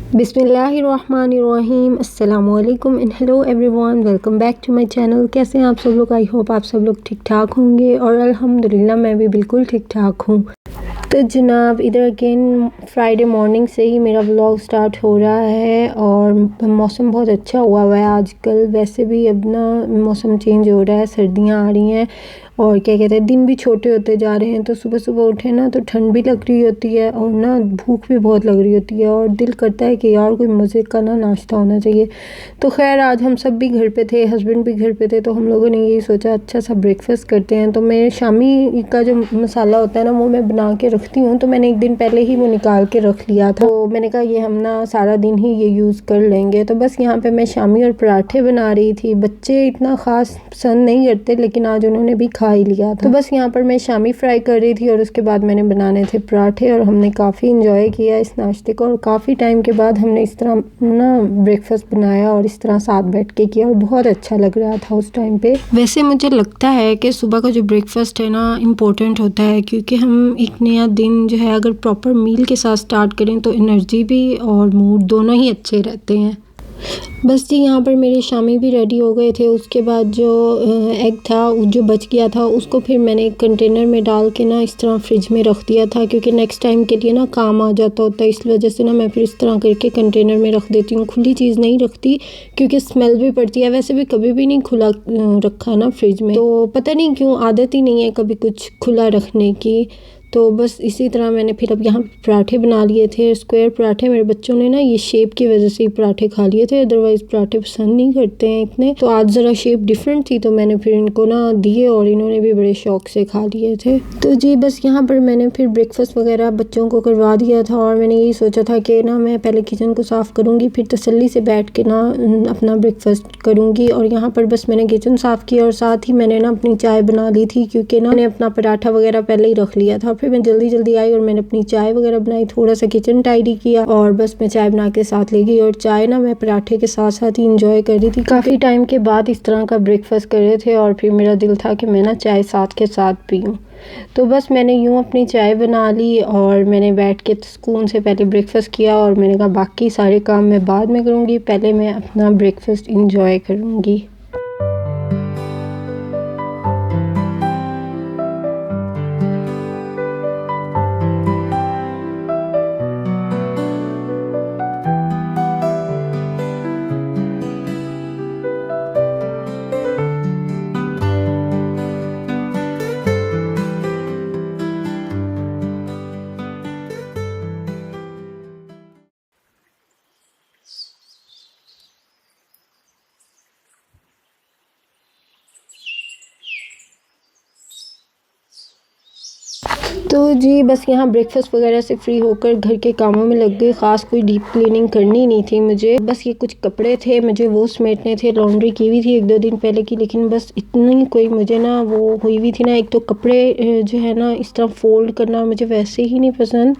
बिस्मिल्लाहिर्रहमानिर्रहीम अस्सलामुअलैकुम and hello everyone, welcome back to my channel. कैसे हैं आप सब लोग? आई होप आप सब लोग ठीक ठाक होंगे और अल्हम्दुलिल्लाह मैं भी बिल्कुल ठीक ठाक हूँ। तो जनाब, इधर अगेन फ्राइडे मॉर्निंग से ही मेरा व्लॉग स्टार्ट हो रहा है और मौसम बहुत अच्छा हुआ है आजकल। वैसे भी अब ना मौसम चेंज हो रहा है, सर्दियाँ आ रही हैं और क्या कहते हैं, दिन भी छोटे होते जा रहे हैं। तो सुबह सुबह उठे ना तो ठंड भी लग रही होती है और ना भूख भी बहुत लग रही होती है और दिल करता है कि यार कोई मज़े का ना नाश्ता होना चाहिए। तो खैर आज हम सब भी घर पे थे, हस्बैंड भी घर पे थे, तो हम लोगों ने यही सोचा अच्छा सा ब्रेकफास्ट करते हैं। तो मैं शामी का जो मसाला होता है ना वो मैं बना के रखती हूँ, तो मैंने एक दिन पहले ही वो निकाल के रख लिया था। तो मैंने कहा ये हम ना सारा दिन ही ये यूज़ कर लेंगे। तो बस यहाँ पे मैं शामी और पराठे बना रही थी। बच्चे इतना ख़ास पसंद नहीं करते लेकिन आज उन्होंने भी खा ही लिया था। तो बस यहाँ पर मैं शामी फ्राई कर रही थी और उसके बाद मैंने बनाने थे पराठे और हमने काफ़ी इंजॉय किया इस नाश्ते को। और काफ़ी टाइम के बाद हमने इस तरह ना ब्रेकफास्ट बनाया और इस तरह साथ बैठ के किया और बहुत अच्छा लग रहा था उस टाइम पे। वैसे मुझे लगता है कि सुबह का जो ब्रेकफास्ट है ना इम्पोर्टेंट होता है, क्योंकि हम एक नया दिन जो है अगर प्रॉपर मील के साथ स्टार्ट करें तो एनर्जी भी और मूड दोनों ही अच्छे रहते हैं। बस जी यहाँ पर मेरे शामी भी रेडी हो गए थे। उसके बाद जो एग था जो बच गया था उसको फिर मैंने एक कंटेनर में डाल के ना इस तरह फ्रिज में रख दिया था, क्योंकि नेक्स्ट टाइम के लिए ना काम आ जाता होता है। इस वजह से ना मैं फिर इस तरह करके कंटेनर में रख देती हूँ। खुली चीज़ नहीं रखती क्योंकि स्मेल भी पड़ती है। वैसे भी कभी भी नहीं खुला रखा ना फ्रिज में, तो पता नहीं क्यों आदत ही नहीं है कभी कुछ खुला रखने की। तो बस इसी तरह मैंने फिर अब यहाँ पराठे बना लिए थे, स्क्वायर पराठे। मेरे बच्चों ने ना ये शेप की वजह से ही पराठे खा लिए थे, अदरवाइज़ पराठे पसंद नहीं करते हैं इतने। तो आज ज़रा शेप डिफरेंट थी तो मैंने फिर इनको ना दिए और इन्होंने भी बड़े शौक से खा लिए थे। तो जी बस यहाँ पर मैंने फिर ब्रेकफास्ट वगैरह बच्चों को करवा दिया था और मैंने यही सोचा था कि ना मैं पहले किचन को साफ़ करूँगी, फिर तसल्ली से बैठ के ना अपना ब्रेकफास्ट करूँगी। और यहाँ पर बस मैंने किचन साफ़ किया और साथ ही मैंने ना अपनी चाय बना ली थी, क्योंकि ना मैंने अपना पराठा वगैरह पहले ही रख लिया था। फिर मैं जल्दी जल्दी आई और मैंने अपनी चाय वगैरह बनाई, थोड़ा सा किचन टाइडी किया और बस मैं चाय बना के साथ ले गई। और चाय ना मैं पराठे के साथ साथ ही इंजॉय कर रही थी। काफ़ी टाइम के बाद इस तरह का ब्रेकफास्ट कर रहे थे और फिर मेरा दिल था कि मैं ना चाय साथ के साथ पीऊँ। तो बस मैंने यूँ अपनी चाय बना ली और मैंने बैठ के सुकून से पहले ब्रेकफास्ट किया और मैंने कहा बाकी सारे काम मैं बाद में करूँगी, पहले मैं अपना ब्रेकफास्ट इंजॉय करूँगी। तो जी बस यहाँ ब्रेकफास्ट वगैरह से फ्री होकर घर के कामों में लग गई। ख़ास कोई डीप क्लीनिंग करनी नहीं थी मुझे, बस ये कुछ कपड़े थे मुझे वो समेटने थे। लॉन्ड्री की हुई थी 1-2 दिन पहले की, लेकिन बस इतनी कोई मुझे ना वो हुई हुई थी ना। एक तो कपड़े जो है ना इस तरह फ़ोल्ड करना मुझे वैसे ही नहीं पसंद।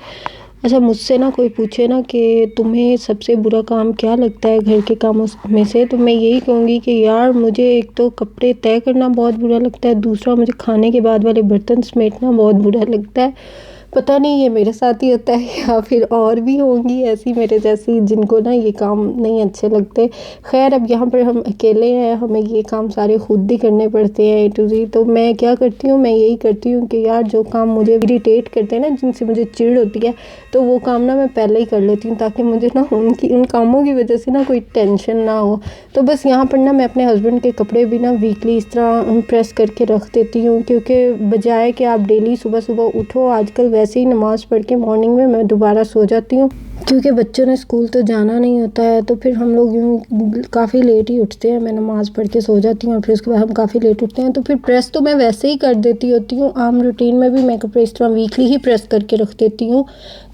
अच्छा मुझसे ना कोई पूछे ना कि तुम्हें सबसे बुरा काम क्या लगता है घर के कामों में से, तो मैं यही कहूँगी कि यार मुझे एक तो कपड़े तय करना बहुत बुरा लगता है, दूसरा मुझे खाने के बाद वाले बर्तन समेटना बहुत बुरा लगता है। पता नहीं ये मेरे साथ ही होता है या फिर और भी होंगी ऐसी मेरे जैसी जिनको ना ये काम नहीं अच्छे लगते। खैर अब यहाँ पर हम अकेले हैं, हमें ये काम सारे खुद ही करने पड़ते हैं A to Z। तो मैं क्या करती हूँ, मैं यही करती हूँ कि यार जो काम मुझे इरिटेट करते हैं ना, जिनसे मुझे चिढ़ होती है, तो वो काम ना मैं पहले ही कर लेती हूँ ताकि मुझे ना उन कामों की वजह से ना कोई टेंशन ना हो। तो बस यहाँ पर ना मैं अपने हस्बैंड के कपड़े भी ना वीकली इस तरह प्रेस करके रख देती हूँ, क्योंकि बजाय कि आप डेली सुबह सुबह उठो, आजकल वैसे ही नमाज़ पढ़ के मॉर्निंग में मैं दोबारा सो जाती हूँ, क्योंकि बच्चों ने स्कूल तो जाना नहीं होता है। तो फिर हम लोग यूँ काफ़ी लेट ही उठते हैं, मैं नमाज़ पढ़ के सो जाती हूँ और फिर उसके बाद हम काफ़ी लेट उठते हैं। तो फिर प्रेस तो मैं वैसे ही कर देती होती हूँ, आम रूटीन में भी मैं कपड़े इस तरह वीकली ही प्रेस करके रख देती हूँ।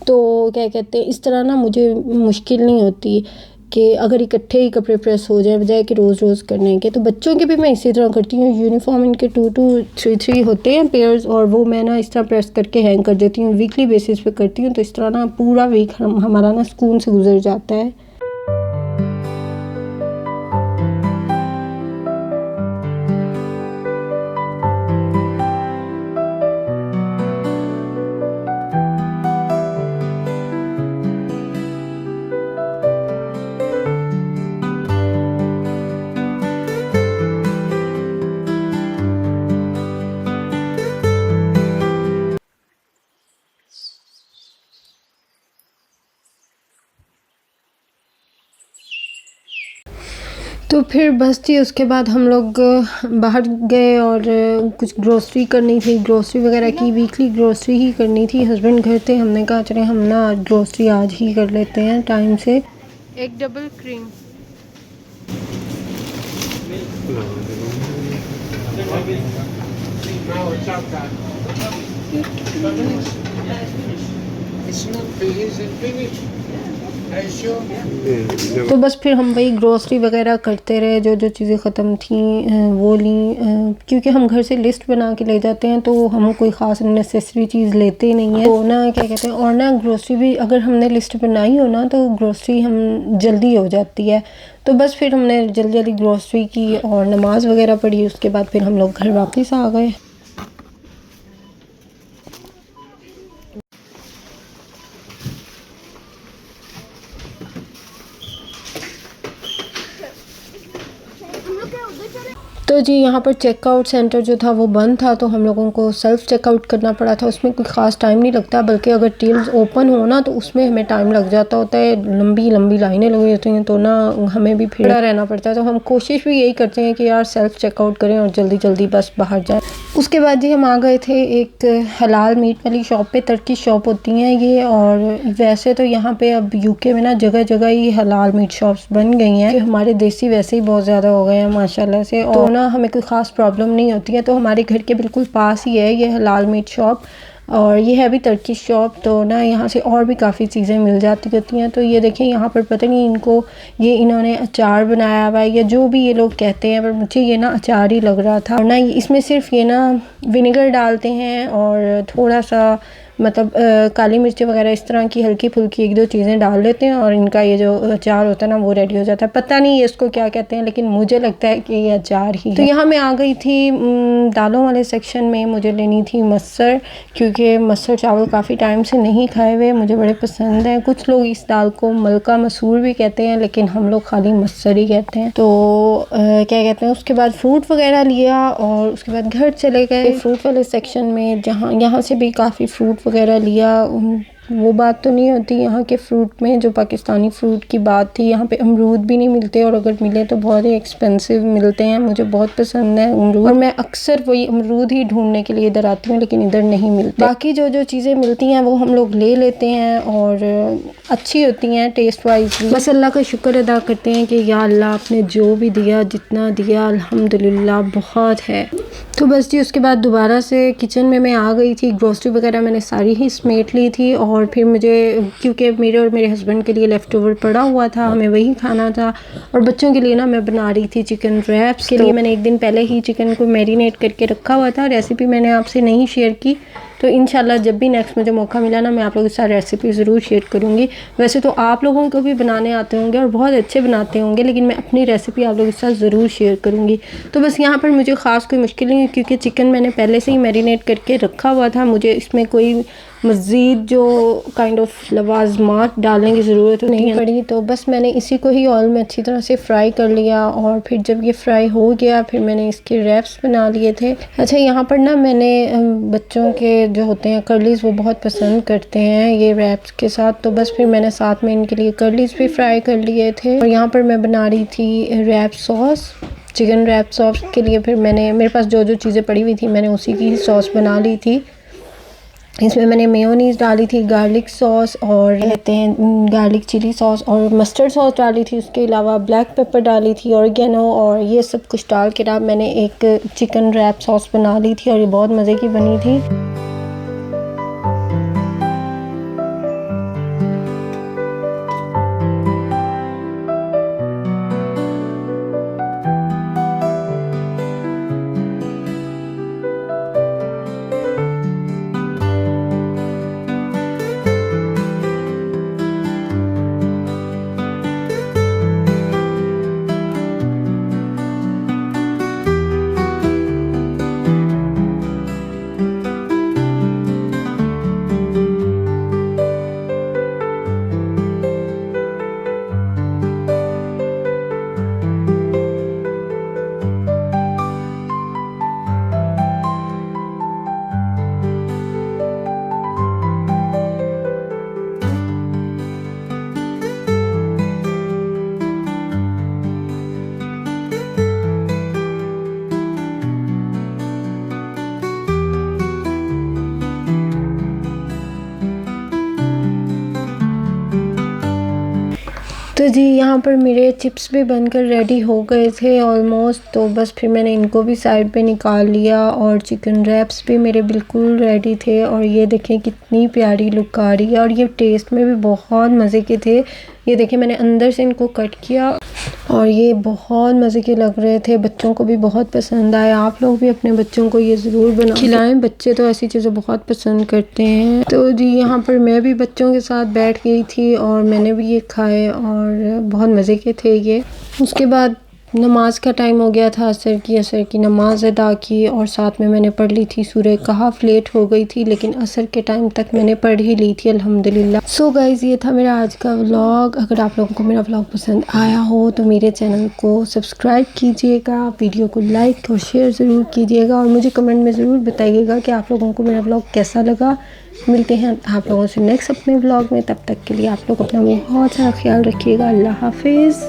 तो क्या कहते हैं, इस तरह ना मुझे मुश्किल नहीं होती कि अगर इकट्ठे ही कपड़े प्रेस हो जाए बजाय कि रोज़ रोज़ करने के। तो बच्चों के भी मैं इसी तरह करती हूँ। यूनिफॉर्म इनके 2-2-3-3 होते हैं पेयर्स, और वो मैं ना इस तरह प्रेस करके हैंग कर देती हूँ, वीकली बेसिस पे करती हूँ। तो इस तरह ना पूरा वीक हमारा ना सुकून से गुजर जाता है। तो फिर बस थी, उसके बाद हम लोग बाहर गए और कुछ ग्रोसरी करनी थी, ग्रोसरी वगैरह की, वीकली ग्रोसरी ही करनी थी। हस्बैंड घर थे, हमने कहा चले हम ना ग्रोसरी आज ही कर लेते हैं टाइम से। एक डबल क्रीम। तो बस फिर हम वही ग्रोसरी वगैरह करते रहे, जो जो चीज़ें ख़त्म थी वो ली, क्योंकि हम घर से लिस्ट बना के ले जाते हैं तो हम कोई ख़ास नेसेसरी चीज़ लेते नहीं है। तो ना क्या कहते हैं, और ना ग्रोसरी भी अगर हमने लिस्ट बनाई हो ना तो ग्रोसरी हम जल्दी हो जाती है। तो बस फिर हमने जल्दी जल्दी ग्रोसरी की और नमाज़ वगैरह पढ़ी, उसके बाद फिर हम लोग घर वापस आ गए। तो जी यहाँ पर चेकआउट सेंटर जो था वो बंद था, तो हम लोगों को सेल्फ़ चेकआउट करना पड़ा था। उसमें कोई ख़ास टाइम नहीं लगता, बल्कि अगर टिल्स ओपन हो ना तो उसमें हमें टाइम लग जाता होता है, लंबी लंबी लाइनें लगी होती हैं, तो ना हमें भी खड़ा रहना पड़ता है। तो हम कोशिश भी यही करते हैं कि यार सेल्फ़ चेकआउट करें और जल्दी जल्दी बस बाहर जाए। उसके बाद जी हम आ गए थे एक हलाल मीट वाली शॉप पे। टर्की शॉप होती हैं ये, और वैसे तो यहाँ पे अब यूके में ना जगह जगह ही हलाल मीट शॉप्स बन गई हैं। हमारे देसी वैसे ही बहुत ज़्यादा हो गए हैं माशाल्लाह से, और ना हमें कोई ख़ास प्रॉब्लम नहीं होती है। तो हमारे घर के बिल्कुल पास ही है ये हलाल मीट शॉप, और ये है भी टर्की शॉप। तो ना यहाँ से और भी काफ़ी चीज़ें मिल जाती होती हैं। तो ये देखिए यहाँ पर पता नहीं इनको ये इन्होंने अचार बनाया हुआ है या जो भी ये लोग कहते हैं, पर मुझे ये ना अचार ही लग रहा था। और ना इसमें सिर्फ ये ना विनेगर डालते हैं और थोड़ा सा मतलब काली मिर्ची वगैरह इस तरह की हल्की फुल्की एक दो चीज़ें डाल लेते हैं और इनका ये जो अचार होता है ना वो रेडी हो जाता है। पता नहीं ये इसको क्या कहते हैं, लेकिन मुझे लगता है कि ये अचार ही है। तो यहाँ मैं आ गई थी दालों वाले सेक्शन में। मुझे लेनी थी मस्सर, क्योंकि मस्सर चावल काफ़ी टाइम से नहीं खाए हुए, मुझे बड़े पसंद हैं। कुछ लोग इस दाल को मलका मसूर भी कहते हैं, लेकिन हम लोग खाली मस्सर ही कहते हैं। तो क्या कहते हैं, उसके बाद फ्रूट वगैरह लिया और उसके बाद घर चले गए फ्रूट वाले सेक्शन में, जहाँ यहाँ से भी काफ़ी फ्रूट वगैरह लिया। वो बात तो नहीं होती यहाँ के फ्रूट में जो पाकिस्तानी फ्रूट की बात थी। यहाँ पे अमरूद भी नहीं मिलते, और अगर मिले तो बहुत ही एक्सपेंसिव मिलते हैं। मुझे बहुत पसंद है अमरूद, और मैं अक्सर वही अमरूद ही ढूंढने के लिए इधर आती हूँ, लेकिन इधर नहीं मिलते। बाकी जो जो चीज़ें मिलती हैं वो हम लोग ले लेते हैं और अच्छी होती हैं टेस्ट वाइज। बस अल्लाह का शुक्र अदा करते हैं कि या अल्लाह आपने जो भी दिया, जितना दिया अल्हम्दुलिल्लाह बहुत है। तो बस जी उसके बाद दोबारा से किचन में मैं आ गई थी। ग्रोसरी वगैरह मैंने सारी ही समेट ली थी, और फिर मुझे क्योंकि मेरे और मेरे हस्बैंड के लिए लेफ़्ट ओवर पड़ा हुआ था, हमें वही खाना था। और बच्चों के लिए ना मैं बना रही थी चिकन रैप्स। के लिए मैंने एक दिन पहले ही चिकन को मैरिनेट करके रखा हुआ था। रेसिपी मैंने आपसे नहीं शेयर की, तो इंशाल्लाह जब भी नेक्स्ट मुझे मौका मिला ना मैं आप लोगों के साथ रेसिपी ज़रूर शेयर करूँगी। वैसे तो आप लोगों को भी बनाने आते होंगे और बहुत अच्छे बनाते होंगे, लेकिन मैं अपनी रेसिपी आप लोगों के साथ ज़रूर शेयर करूँगी। तो बस यहाँ पर मुझे ख़ास कोई मुश्किल नहीं, क्योंकि चिकन मैंने पहले से ही मैरिनेट करके रखा हुआ था। मुझे इसमें कोई मज़ीद जो काइंड ऑफ लवाज़मात डालने की ज़रूरत नहीं पड़ी। तो बस मैंने इसी को ही ऑयल में अच्छी तरह से फ्राई कर लिया, और फिर जब ये फ्राई हो गया फिर मैंने इसके रैप्स बना लिए थे। अच्छा यहाँ पर ना मैंने बच्चों के जो होते हैं कर्लीज़ वो बहुत पसंद करते हैं ये रैप्स के साथ, तो बस फिर मैंने साथ में इनके लिए कर्लीज़ भी फ्राई कर लिए थे। और यहाँ पर मैं बना रही थी wrap sauce, chicken wrap sauce के लिए फिर मैंने मेरे पास जो जो चीज़ें पड़ी हुई थी मैंने उसी की सॉस बना ली थी। इसमें मैंने मेयोनीज़ डाली थी, गार्लिक सॉस और कहते हैं गार्लिक चिली सॉस, और मस्टर्ड सॉस डाली थी। उसके अलावा ब्लैक पेपर डाली थी, ऑरिगेनो, और ये सब कुछ डाल के ना मैंने एक चिकन रैप सॉस बना ली थी, और ये बहुत मज़े की बनी थी। तो जी यहाँ पर मेरे चिप्स भी बनकर रेडी हो गए थे ऑलमोस्ट, तो बस फिर मैंने इनको भी साइड पे निकाल लिया और चिकन रैप्स भी मेरे बिल्कुल रेडी थे। और ये देखें कितनी प्यारी लुक आ रही है और ये टेस्ट में भी बहुत मज़े के थे। ये देखें मैंने अंदर से इनको कट किया और ये बहुत मज़े के लग रहे थे, बच्चों को भी बहुत पसंद आए। आप लोग भी अपने बच्चों को ये ज़रूर बना खिलाएं, बच्चे तो ऐसी चीज़ें बहुत पसंद करते हैं। तो जी यहाँ पर मैं भी बच्चों के साथ बैठ गई थी और मैंने भी ये खाए और बहुत मज़े के थे ये। उसके बाद नमाज का टाइम हो गया था, असर की नमाज अदा की और साथ में मैंने पढ़ ली थी सूरह कहफ। लेट हो गई थी लेकिन असर के टाइम तक मैंने पढ़ ही ली थी अल्हम्दुलिल्लाह। सो गाइज ये था मेरा आज का व्लॉग। अगर आप लोगों को मेरा व्लॉग पसंद आया हो तो मेरे चैनल को सब्सक्राइब कीजिएगा, वीडियो को लाइक और शेयर ज़रूर कीजिएगा और मुझे कमेंट में ज़रूर बताइएगा कि आप लोगों को मेरा व्लॉग कैसा लगा। मिलते हैं आप लोगों से नेक्स्ट अपने व्लॉग में, तब तक के लिए आप लोग अपना बहुत सारा ख्याल रखिएगा। अल्लाह हाफिज़।